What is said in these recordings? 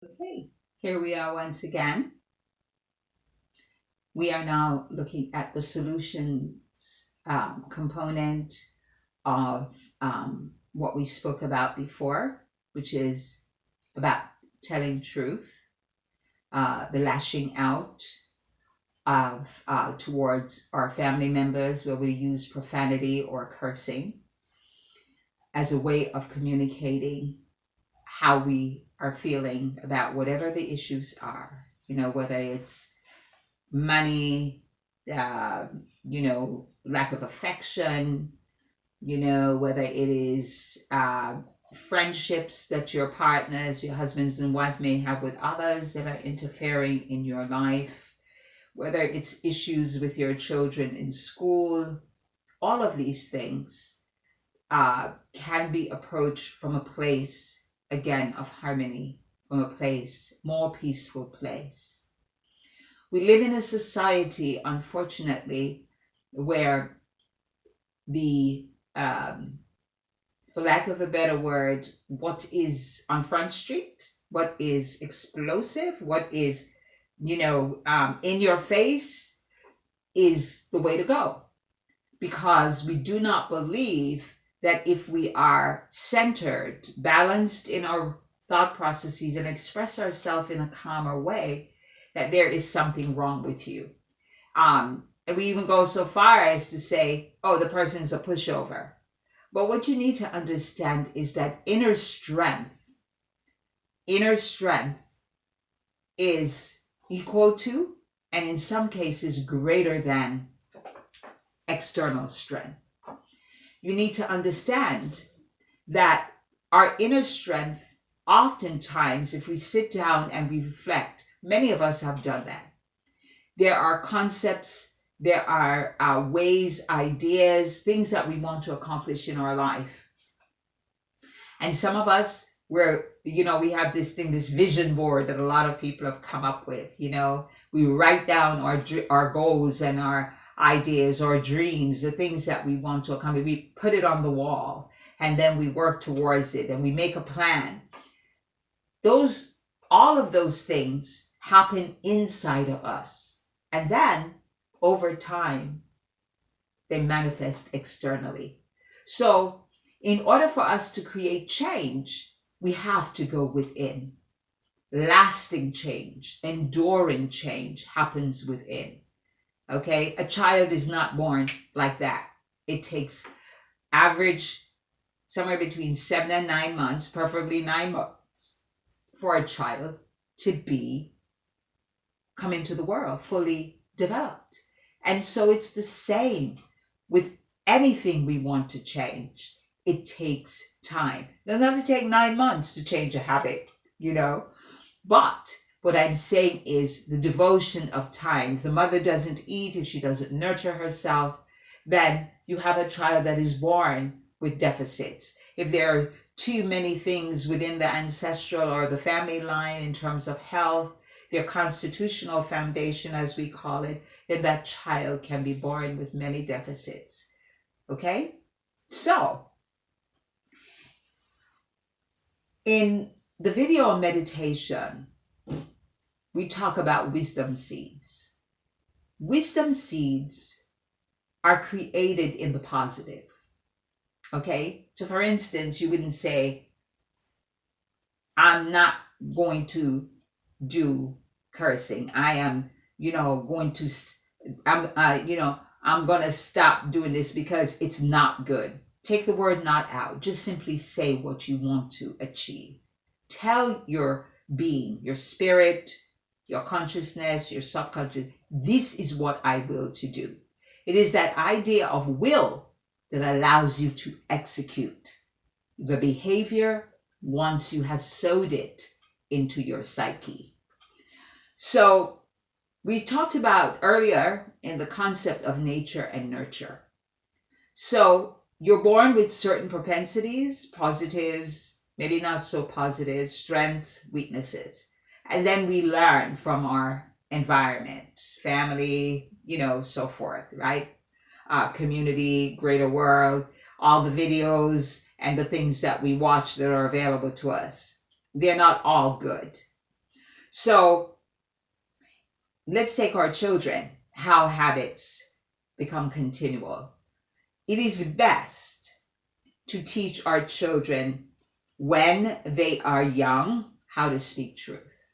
Okay, here we are once again. We are now looking at the solutions component of what we spoke about before, which is about telling truth, the lashing out of towards our family members where we use profanity or cursing as a way of communicating how we are feeling about whatever the issues are. Whether it's money, uh, lack of affection, whether it is friendships that your partners, your husbands and wife may have with others that are interfering in your life, whether it's issues with your children in school, all of these things can be approached from a place, again, of harmony, from a place, more peaceful place. We live in a society, unfortunately, where for lack of a better word, what is on Front Street, what is explosive, what is, in your face is the way to go. Because we do not believe that if we are centered, balanced in our thought processes and express ourselves in a calmer way, that there is something wrong with you. And we even go so far as to say, oh, the person's a pushover. But what you need to understand is that inner strength is equal to, and in some cases greater than, external strength. You need to understand that our inner strength, oftentimes, if we sit down and we reflect, many of us have done that. There are concepts, there are ways, ideas, things that we want to accomplish in our life. And some of us, we have this vision board that a lot of people have come up with. We write down our goals and our ideas or dreams, the things that we want to accomplish. We put it on the wall and then we work towards it and we make a plan. All of those things happen inside of us. And then over time, they manifest externally. So in order for us to create change, we have to go within. Lasting change, enduring change happens within. Okay, a child is not born like that. It takes average somewhere between 7 and 9 months, preferably 9 months, for a child to come into the world fully developed. And so it's the same with anything we want to change. It takes time. It doesn't have to take 9 months to change a habit, But what I'm saying is the devotion of time. If the mother doesn't eat, if she doesn't nurture herself, then you have a child that is born with deficits. If there are too many things within the ancestral or the family line in terms of health, their constitutional foundation, as we call it, then that child can be born with many deficits. Okay? So, in the video on meditation, we talk about wisdom seeds. Wisdom seeds are created in the positive. Okay? So for instance, you wouldn't say, I'm not going to do cursing. I am, going to, I'm going to stop doing this because it's not good. Take the word not out. Just simply say what you want to achieve. Tell your being, your spirit, your consciousness, your subconscious, this is what I will to do. It is that idea of will that allows you to execute the behavior once you have sowed it into your psyche. So we talked about earlier in the concept of nature and nurture. So you're born with certain propensities, positives, maybe not so positive, strengths, weaknesses. And then we learn from our environment, family, so forth, right? Community, greater world, all the videos and the things that we watch that are available to us. They're not all good. So let's take our children, how habits become continual. It is best to teach our children when they are young how to speak truth.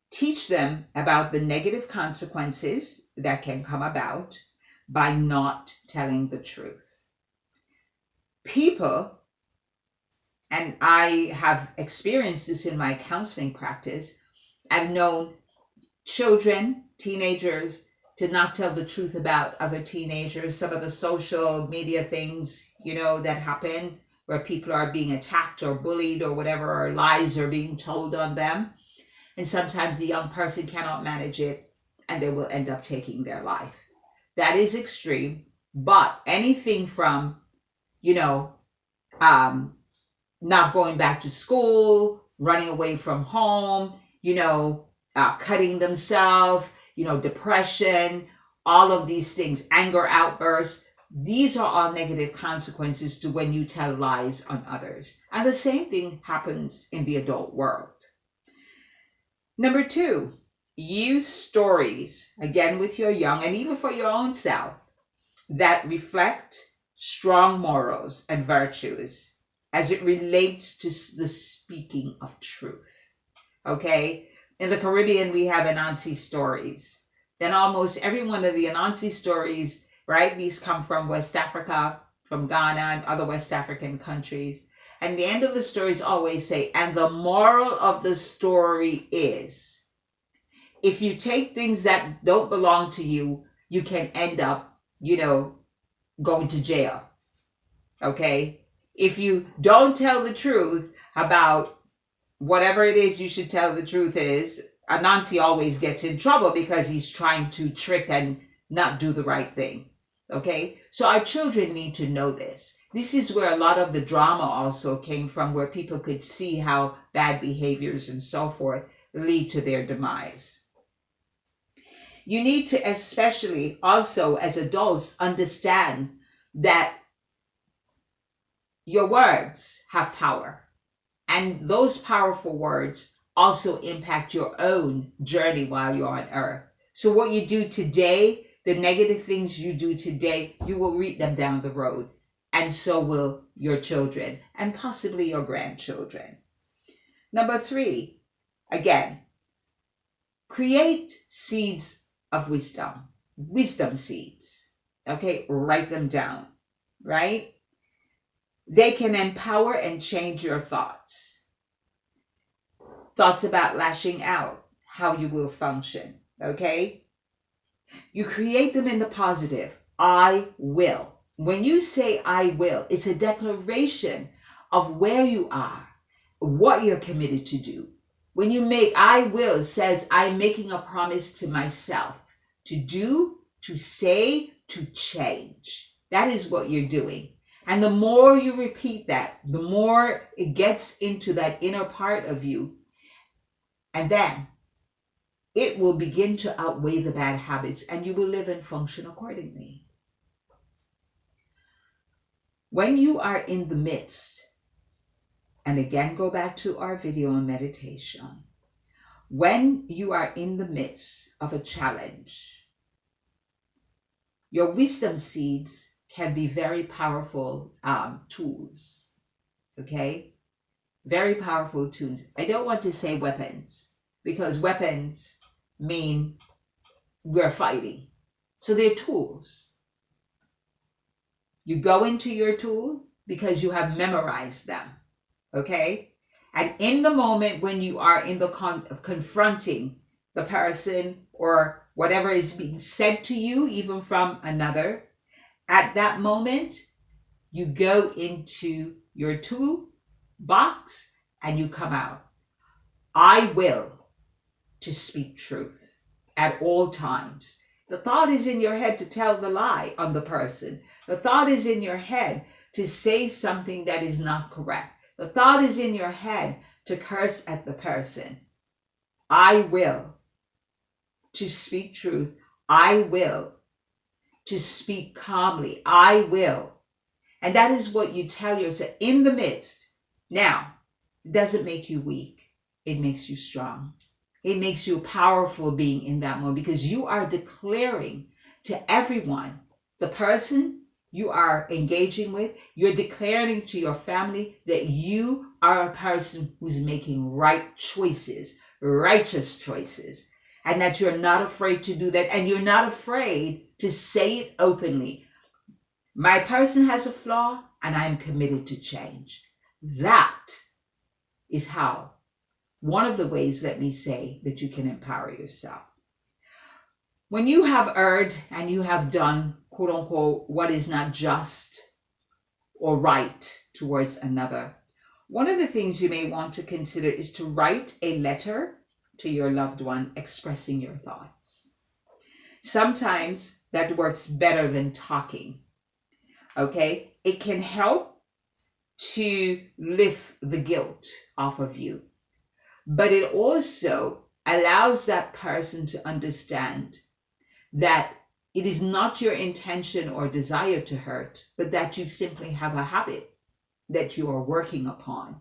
Teach them about the negative consequences that can come about by not telling the truth. People, and I have experienced this in my counseling practice, I've known children, teenagers, to not tell the truth about other teenagers, some of the social media things, that happen where people are being attacked or bullied or whatever, or lies are being told on them. And sometimes the young person cannot manage it and they will end up taking their life. That is extreme, but anything from, not going back to school, running away from home, cutting themselves, depression, all of these things, anger outbursts. These are all negative consequences to when you tell lies on others. And the same thing happens in the adult world. Number 2, use stories, again with your young and even for your own self, that reflect strong morals and virtues as it relates to the speaking of truth. Okay? In the Caribbean, we have Anansi stories. Then almost every one of the Anansi stories, right? These come from West Africa, from Ghana and other West African countries. And the end of the stories always say, and the moral of the story is, if you take things that don't belong to you, you can end up, going to jail. Okay? If you don't tell the truth about whatever it is you should tell the truth is, Anansi always gets in trouble because he's trying to trick and not do the right thing. Okay? So our children need to know this. This is where a lot of the drama also came from, where people could see how bad behaviors and so forth lead to their demise. You need to especially also as adults understand that your words have power. And those powerful words also impact your own journey while you're on earth. So what you do today, the negative things you do today, you will reap them down the road. And so will your children and possibly your grandchildren. Number 3, again, create seeds of wisdom seeds. Okay, write them down, right? They can empower and change your thoughts. Thoughts about lashing out, how you will function, okay? You create them in the positive. I will. When you say I will, it's a declaration of where you are, what you're committed to do. When you make I will, it says I'm making a promise to myself to do, to say, to change. That is what you're doing. And the more you repeat that, the more it gets into that inner part of you. And then it will begin to outweigh the bad habits and you will live and function accordingly. When you are in the midst, and again go back to our video on meditation, when you are in the midst of a challenge, your wisdom seeds can be very powerful tools, okay? Very powerful tools. I don't want to say weapons, because weapons mean we're fighting. So they're tools. You go into your tool because you have memorized them, okay? And in the moment when you are in the confronting the person or whatever is being said to you, even from another, at that moment, you go into your tool box and you come out. I will to speak truth at all times. The thought is in your head to tell the lie on the person. The thought is in your head to say something that is not correct. The thought is in your head to curse at the person. I will to speak truth. I will to speak calmly. I will. And that is what you tell yourself in the midst. Now, it doesn't make you weak. It makes you strong. It makes you a powerful being in that moment because you are declaring to everyone, the person you are engaging with, you're declaring to your family that you are a person who's making right choices, righteous choices, and that you're not afraid to do that, and you're not afraid to say it openly. My person has a flaw, and I'm committed to change. That is how, one of the ways, let me say, that you can empower yourself. When you have erred and you have done, quote unquote, what is not just or right towards another, one of the things you may want to consider is to write a letter to your loved one expressing your thoughts. Sometimes that works better than talking. Okay? It can help to lift the guilt off of you. But it also allows that person to understand that it is not your intention or desire to hurt, but that you simply have a habit that you are working upon.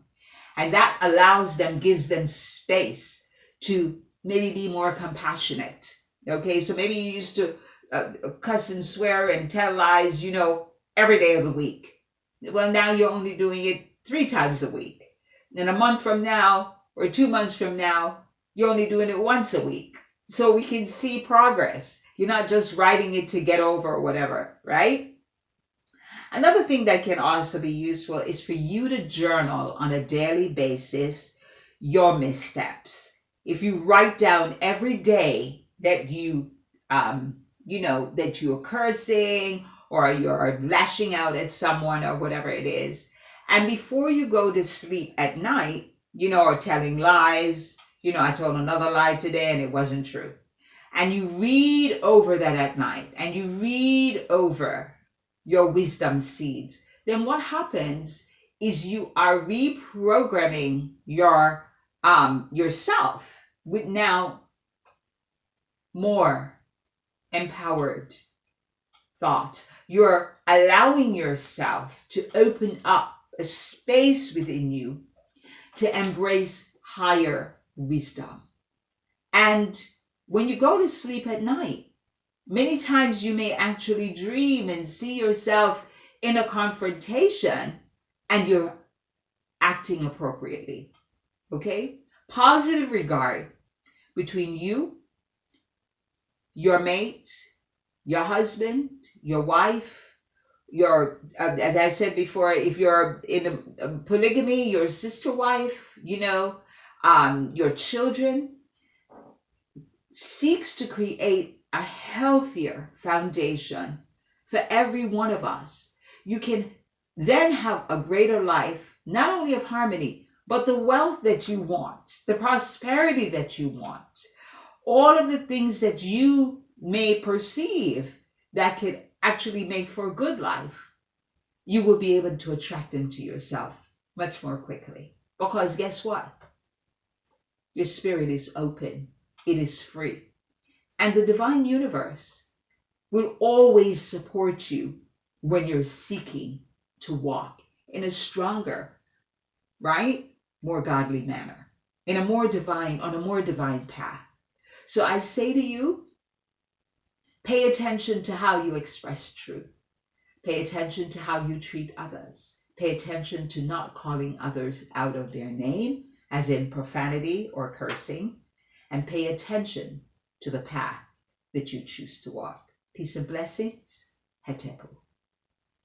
And that allows them, gives them space to maybe be more compassionate. Okay, so maybe you used to cuss and swear and tell lies, every day of the week. Well, now you're only doing it 3 times a week. And a month from now, or 2 months from now, you're only doing it once a week. So we can see progress. You're not just writing it to get over or whatever, right? Another thing that can also be useful is for you to journal on a daily basis your missteps. If you write down every day that that you're cursing or you're lashing out at someone or whatever it is, and before you go to sleep at night, or telling lies, I told another lie today and it wasn't true. And you read over that at night and you read over your wisdom seeds, then what happens is you are reprogramming yourself with now more empowered thoughts. You're allowing yourself to open up a space within you to embrace higher wisdom. And when you go to sleep at night, many times you may actually dream and see yourself in a confrontation and you're acting appropriately. Okay? Positive regard between you, your mate, your husband, your wife, as I said before, if you're in a polygamy, your sister wife, your children, seeks to create a healthier foundation for every one of us. You can then have a greater life, not only of harmony, but the wealth that you want, the prosperity that you want, all of the things that you may perceive that could actually make for a good life. You will be able to attract them to yourself much more quickly. Because guess what? Your spirit is open. It is free. And the divine universe will always support you when you're seeking to walk in a stronger, right? More godly manner, on a more divine path. So I say to you, pay attention to how you express truth. Pay attention to how you treat others. Pay attention to not calling others out of their name, as in profanity or cursing. And pay attention to the path that you choose to walk. Peace and blessings. Hetepu.